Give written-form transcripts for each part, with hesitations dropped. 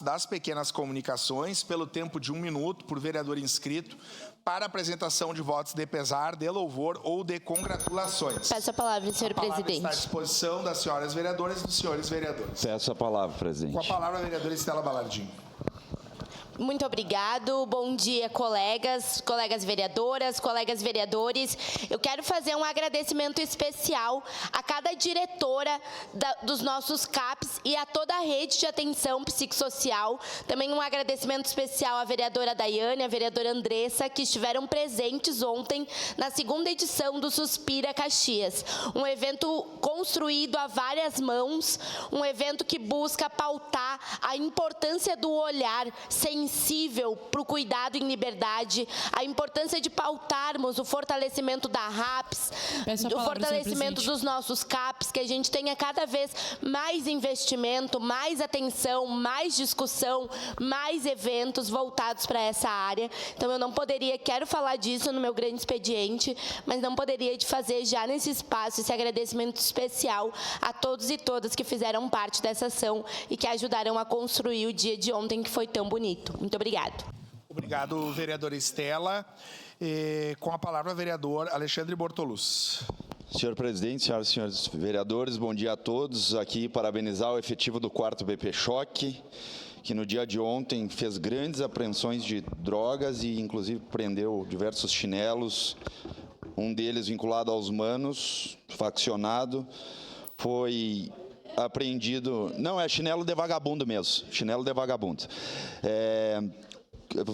das pequenas comunicações, pelo tempo de 1 minuto por vereador inscrito, para apresentação de votos de pesar, de louvor ou de congratulações. Peço a palavra, senhor presidente. A palavra está à disposição das senhoras vereadoras e dos senhores vereadores. Peço a palavra, presidente. Com a palavra, a vereadora Estela Balardim. Muito obrigado. Bom dia, colegas vereadoras, colegas vereadores. Eu quero fazer um agradecimento especial a cada diretora dos nossos CAPs e a toda a rede de atenção psicossocial. Também um agradecimento especial à vereadora Daiane, à vereadora Andressa, que estiveram presentes ontem na segunda edição do Suspira Caxias. Um evento construído a várias mãos, um evento que busca pautar a importância do olhar sensível para o cuidado em liberdade, a importância de pautarmos o fortalecimento da RAPS, o fortalecimento dos nossos CAPs, que a gente tenha cada vez mais investimento, mais atenção, mais discussão, mais eventos voltados para essa área. Então, eu não poderia, quero falar disso no meu grande expediente, mas não poderia de fazer já nesse espaço esse agradecimento especial a todos e todas que fizeram parte dessa ação e que ajudaram a construir o dia de ontem, que foi tão bonito. Muito obrigado. Obrigado, vereadora Estela. Com a palavra, vereador Alexandre Bortoluz. Senhor presidente, senhoras e senhores vereadores, bom dia a todos. Aqui parabenizar o efetivo do 4º BP Choque, que no dia de ontem fez grandes apreensões de drogas e inclusive prendeu diversos chinelos, um deles vinculado aos manos, faccionado, foi apreendido, não, é chinelo de vagabundo mesmo, chinelo de vagabundo.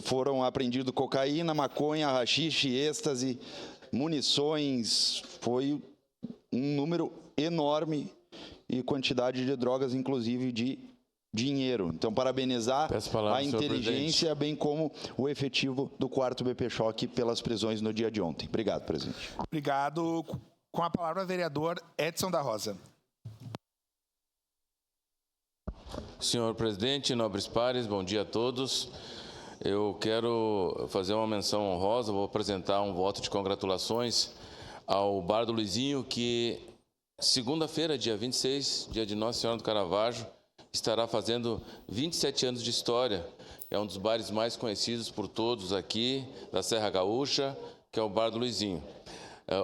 Foram apreendidos cocaína, maconha, haxixe, êxtase, munições, foi um número enorme e quantidade de drogas, inclusive de dinheiro. Então, parabenizar a inteligência, bem como o efetivo do 4º BP Choque pelas prisões no dia de ontem. Obrigado, presidente. Obrigado. Com a palavra, vereador Edson da Rosa. Senhor presidente, nobres pares, bom dia a todos. Eu quero fazer uma menção honrosa, vou apresentar um voto de congratulações ao Bar do Luizinho, que segunda-feira, dia 26, dia de Nossa Senhora do Caravaggio, estará fazendo 27 anos de história. É um dos bares mais conhecidos por todos aqui da Serra Gaúcha, que é o Bar do Luizinho.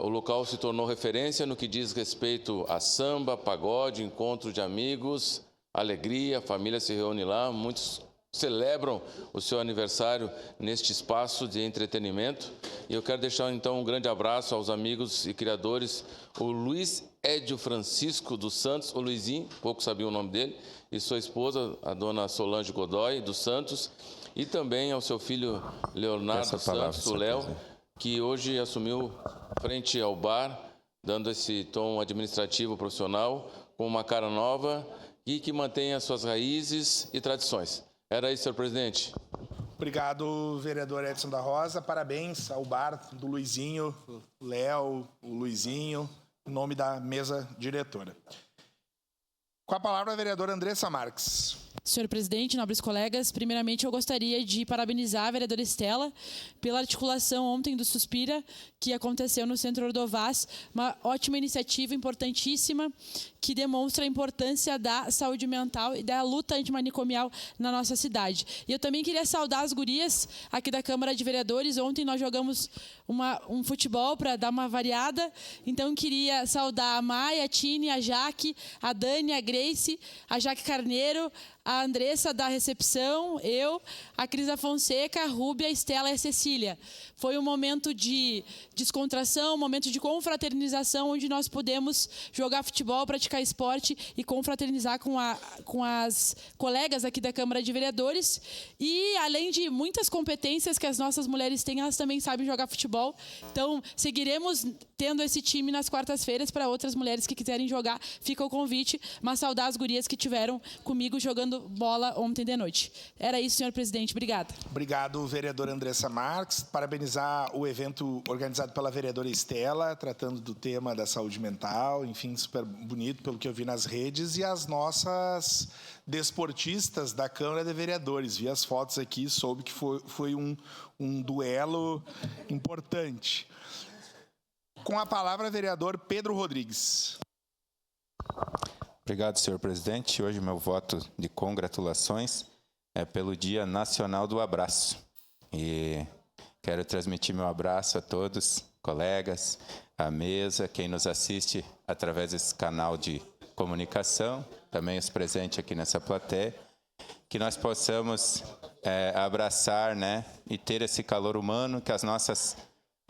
O local se tornou referência no que diz respeito a samba, pagode, encontro de amigos, alegria, a família se reúne lá, muitos celebram o seu aniversário neste espaço de entretenimento. E eu quero deixar então um grande abraço aos amigos e criadores, o Luiz Edio Francisco dos Santos, o Luizinho, pouco sabia o nome dele, e sua esposa, a dona Solange Godoy dos Santos, e também ao seu filho Leonardo Santos, o Léo, que hoje assumiu frente ao bar, dando esse tom administrativo profissional, com uma cara nova e que mantenha suas raízes e tradições. Era isso, senhor presidente. Obrigado, vereador Edson da Rosa. Parabéns ao bar do Luizinho, Léo, o Luizinho, em nome da mesa diretora. Com a palavra, a vereadora Andressa Marques. Senhor presidente, nobres colegas, primeiramente eu gostaria de parabenizar a vereadora Estela pela articulação ontem do Suspira, que aconteceu no Centro Ordovás, uma ótima iniciativa, importantíssima, que demonstra a importância da saúde mental e da luta antimanicomial na nossa cidade. E eu também queria saudar as gurias aqui da Câmara de Vereadores. Ontem nós jogamos um futebol para dar uma variada, então queria saudar a Maia, a Tine, a Jaque, a Dani, a Grace, a Jaque Carneiro, a Andressa da recepção, eu, a Crisa Fonseca, a Rúbia, a Estela e a Cecília. Foi um momento de descontração, um momento de confraternização, onde nós podemos jogar futebol, praticar esporte e confraternizar com as colegas aqui da Câmara de Vereadores. E, além de muitas competências que as nossas mulheres têm, elas também sabem jogar futebol. Então, seguiremos tendo esse time nas quartas-feiras para outras mulheres que quiserem jogar. Fica o convite, mas saudar as gurias que tiveram comigo jogando bola ontem de noite. Era isso, senhor presidente. Obrigada. Obrigado, vereadora Andressa Marques. Parabenizar o evento organizado pela vereadora Estela, tratando do tema da saúde mental. Enfim, super bonito, pelo que eu vi nas redes. E as nossas desportistas da Câmara de Vereadores. Vi as fotos aqui, soube que foi um duelo importante. Com a palavra, vereador Pedro Rodrigues. Obrigado, senhor presidente. Hoje meu voto de congratulações pelo Dia Nacional do Abraço. E quero transmitir meu abraço a todos, colegas, à mesa, quem nos assiste através desse canal de comunicação, também os presentes aqui nessa plateia, que nós possamos abraçar, né, e ter esse calor humano, que as nossas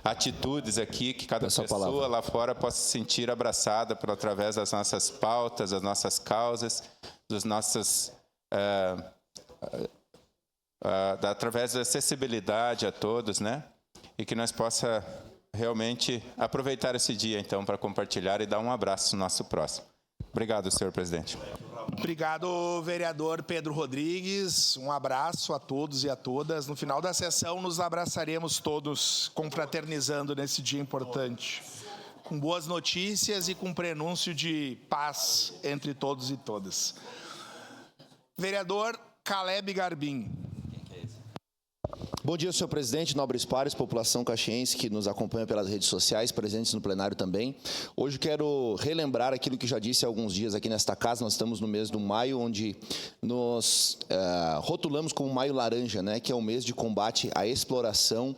atitudes aqui, que cada pessoa lá fora possa se sentir abraçada através das nossas pautas, das nossas causas, dos nossos, através da acessibilidade a todos, né? E que nós possa realmente aproveitar esse dia, então, para compartilhar e dar um abraço no nosso próximo. Obrigado, senhor presidente. Obrigado, vereador Pedro Rodrigues. Um abraço a todos e a todas. No final da sessão, nos abraçaremos todos, confraternizando nesse dia importante, com boas notícias e com prenúncio de paz entre todos e todas. Vereador Caleb Garbim. Bom dia, senhor presidente, nobres pares, população caxiense que nos acompanha pelas redes sociais, presentes no plenário também. Hoje quero relembrar aquilo que já disse há alguns dias aqui nesta casa. Nós estamos no mês do maio, onde nos rotulamos como Maio Laranja, né, que é o mês de combate à exploração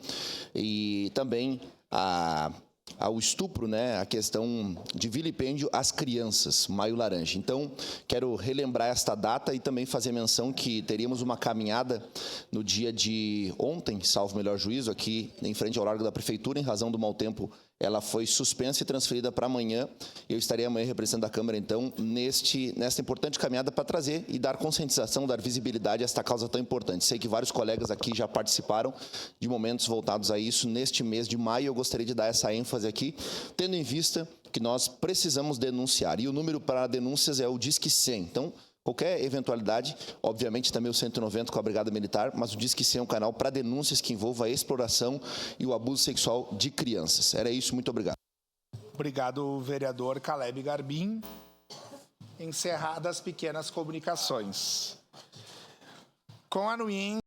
e também ao estupro, né, a questão de vilipêndio às crianças, Maio Laranja. Então, quero relembrar esta data e também fazer menção que teríamos uma caminhada no dia de ontem, salvo melhor juízo, aqui em frente ao Largo da Prefeitura, em razão do mau tempo. Ela foi suspensa e transferida para amanhã. Eu estarei amanhã representando a Câmara, então, nesta importante caminhada para trazer e dar conscientização, dar visibilidade a esta causa tão importante. Sei que vários colegas aqui já participaram de momentos voltados a isso. Neste mês de maio, eu gostaria de dar essa ênfase aqui, tendo em vista que nós precisamos denunciar. E o número para denúncias é o Disque 100. Então, qualquer eventualidade, obviamente também o 190 com a Brigada Militar, mas o Disque 100 é um canal para denúncias que envolvam a exploração e o abuso sexual de crianças. Era isso, muito obrigado. Obrigado, vereador Caleb Garbim. Encerradas as pequenas comunicações. Com a Anuim.